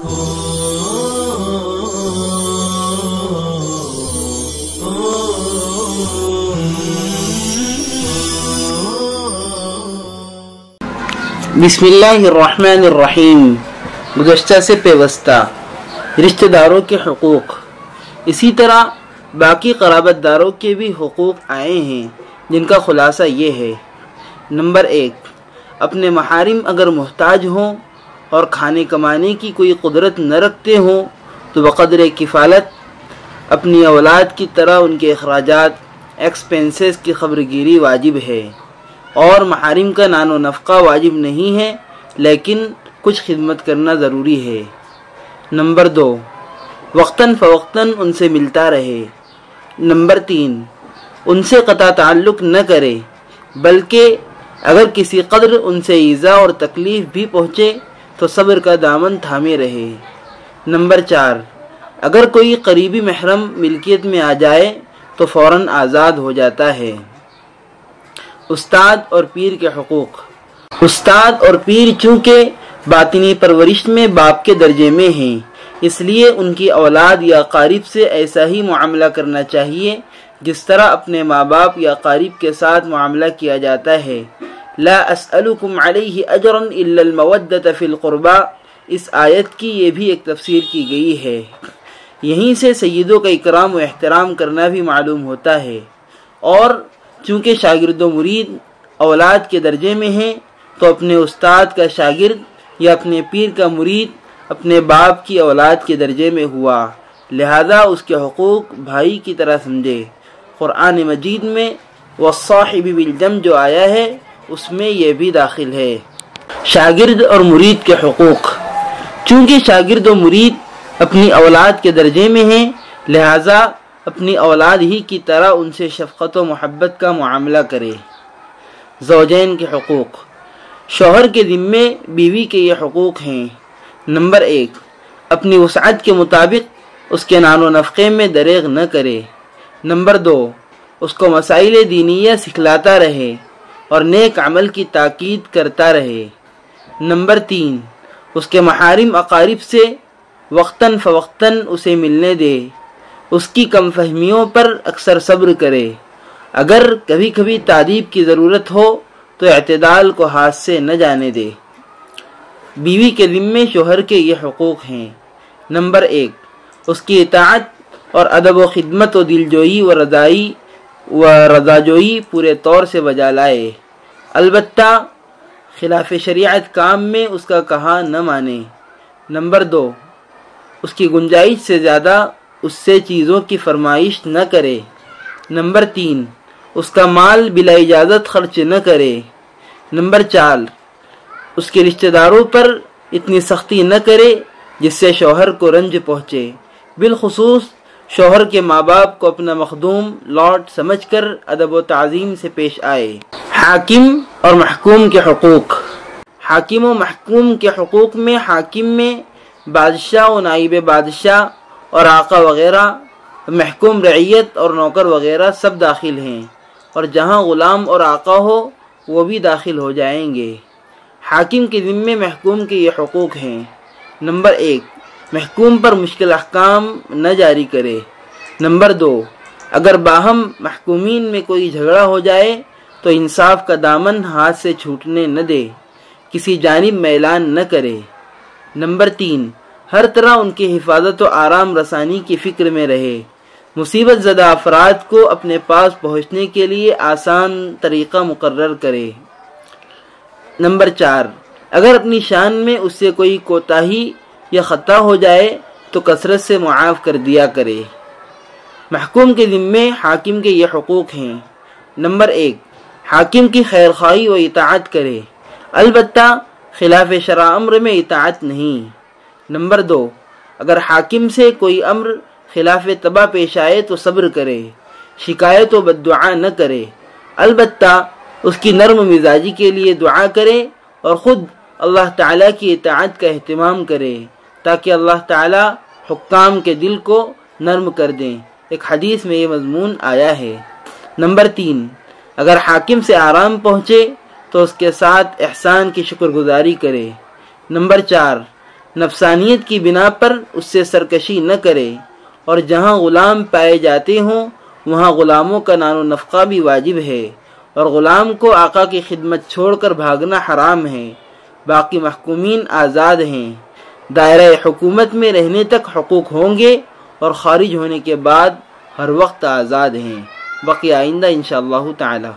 बिस्मिल्लाहिर्रहमानिर्रहीम। गुज़श्ता से पेवस्ता रिश्ते दारों के हुकूक, इसी तरह बाकी क़राबतदारों के भी हुकूक आए हैं, जिनका ख़ुलासा ये है। नंबर 1, अपने महारिम अगर मुहताज हों और खाने कमाने की कोई कुदरत न रखते हों तो बक़दर किफ़ालत अपनी औलाद की तरह उनके अखराजात एक्सपेंसेस की खबरगिरी वाजिब है, और महारिम का नानो नफ़क़ा वाजिब नहीं है, लेकिन कुछ खिदमत करना ज़रूरी है। नंबर 2, वक्तन फ़वक्तन उनसे मिलता रहे। नंबर 3, उनसे क़ता ताल्लुक़ न करे, बल्कि अगर किसी कदर उनसे ईज़ा और तकलीफ़ भी पहुँचे तो सब्र का दामन थामे रहे। नंबर 4, अगर कोई करीबी महरम मिल्कियत में आ जाए तो फ़ौरन आज़ाद हो जाता है। उस्ताद और पीर के हुकूक। उस्ताद और पीर चूँकि बातिनी परवरिश में बाप के दर्जे में हैं, इसलिए उनकी औलाद या क़ारिब से ऐसा ही मुआमला करना चाहिए जिस तरह अपने माँ बाप या क़ारिब के साथ मुआमला किया जाता है। ला अस्अलुकुम अलैहि अजरन इल्लल मवद्दत फिल क़ुरबा, इस आयत की ये भी एक तफसीर की गई है। यहीं से सय्यदों का इकराम व एहतराम करना भी मालूम होता है, और चूँकि शागिर्द व मुरीद औलाद के दर्जे में हैं तो अपने उस्ताद का शागिर्द या अपने पीर का मुरीद अपने बाप की औलाद के दर्जे में हुआ, लिहाजा उसके हुकूक भाई की तरह समझे। कुरान मजीद में वस्साहिबि बिल जंब जो आया है उसमें यह भी दाखिल है। शागिर्द और मुरीद के हुकूक। चूँकि शागिर्द और मुरीद अपनी औलाद के दर्जे में हैं, लिहाजा अपनी औलाद ही की तरह उनसे शफ़क़त व मोहब्बत का मुआमला करे। ज़ौजैन के हुकूक। शौहर के ज़िम्मे बीवी के ये हुकूक हैं। नंबर 1, अपनी वसअत के मुताबिक उसके नानो नफ़क़े में दरेग न करे। नंबर 2, उसको मसाइल दीनिया सिखलाता रहे और नेक अमल की ताकीद करता रहे। नंबर 3, उसके महारिम अकारिब से वक्तन फ़वक्तन उसे मिलने दे, उसकी कम फहमियों पर अक्सर सब्र करे। अगर कभी कभी तादीब की ज़रूरत हो तो एतदाल को हाथ से न जाने दे। बीवी के ज़िम्मे शोहर के ये हुकूक हैं। नंबर 1, उसकी इताअत और अदब व खिदमत व दिलजोई व रज़ाजोई पूरे तौर से बजा लाए, अलबत्ता खिलाफ शरीयत काम में उसका कहा न माने। नंबर 2, उसकी गुंजाइश से ज़्यादा उससे चीज़ों की फरमाइश न करे। नंबर 3, उसका माल बिला इजाज़त खर्च न करे। नंबर 4, उसके रिश्तेदारों पर इतनी सख्ती न करे जिससे शौहर को रंज पहुँचे। बिलखुसूस शौहर के माँ बाप को अपना मखदूम लौट समझकर अदब व ताज़ीम से पेश आए। हाकिम और महकूम के हुकूक। हाकिम व महकूम के हुकूक में हाकिम में बादशाह व नाइब बादशाह और आका वगैरह, महकूम रईयत और नौकर वगैरह सब दाखिल हैं, और जहाँ ग़ुलाम और आका हो वो भी दाखिल हो जाएंगे। हाकिम के ज़िम्मे महकूम के ये हुकूक हैं। नंबर 1, महकूम पर मुश्किल अहकाम न जारी करे। नंबर 2, अगर बाहम महकूमीन में कोई झगड़ा हो जाए तो इंसाफ का दामन हाथ से छूटने न दे, किसी जानिब मैलान न करे। नंबर 3, हर तरह उनकी हिफाजत व आराम रसानी की फ़िक्र में रहे। मुसीबत ज़दा अफराद को अपने पास पहुँचने के लिए आसान तरीक़ा मुकर्रर करे। नंबर 4, अगर अपनी शान में उससे कोई कोताही या ख़ता हो जाए तो कसरत से मुआफ़ कर दिया करे। महकूम के ज़िम्मे हाकिम के ये हुकूक हैं। नंबर 1, हाकिम की खैरख़्वाही व इताअत करे, अलबत्ता खिलाफ शरअ अम्र में इताअत नहीं। नंबर 2, अगर हाकिम से कोई अम्र खिलाफ तबा पेश आए तो सब्र करे, शिकायत व बद्दुआ न करे, अलबत्ता उसकी नर्म मिजाजी के लिए दुआ करे और ख़ुद अल्लाह ताला की इताअत का एहतिमाम करे, ताकि अल्लाह ताला हुक्काम के दिल को नर्म कर दें। एक हदीस में ये मज़मून आया है। नंबर 3, अगर हाकिम से आराम पहुँचे तो उसके साथ एहसान की शुक्रगुजारी करे। नंबर 4, نفسانیت کی بنا پر اس سے سرکشی نہ کرے، اور جہاں غلام پائے جاتے ہوں وہاں غلاموں کا نان و نفقہ بھی واجب ہے، اور غلام کو آقا کی خدمت چھوڑ کر بھاگنا حرام ہے۔ باقی محکومین آزاد ہیں، دائرہ حکومت میں رہنے تک حقوق ہوں گے اور خارج ہونے کے بعد ہر وقت آزاد ہیں۔ باقی آئندہ انشاءاللہ تعالی۔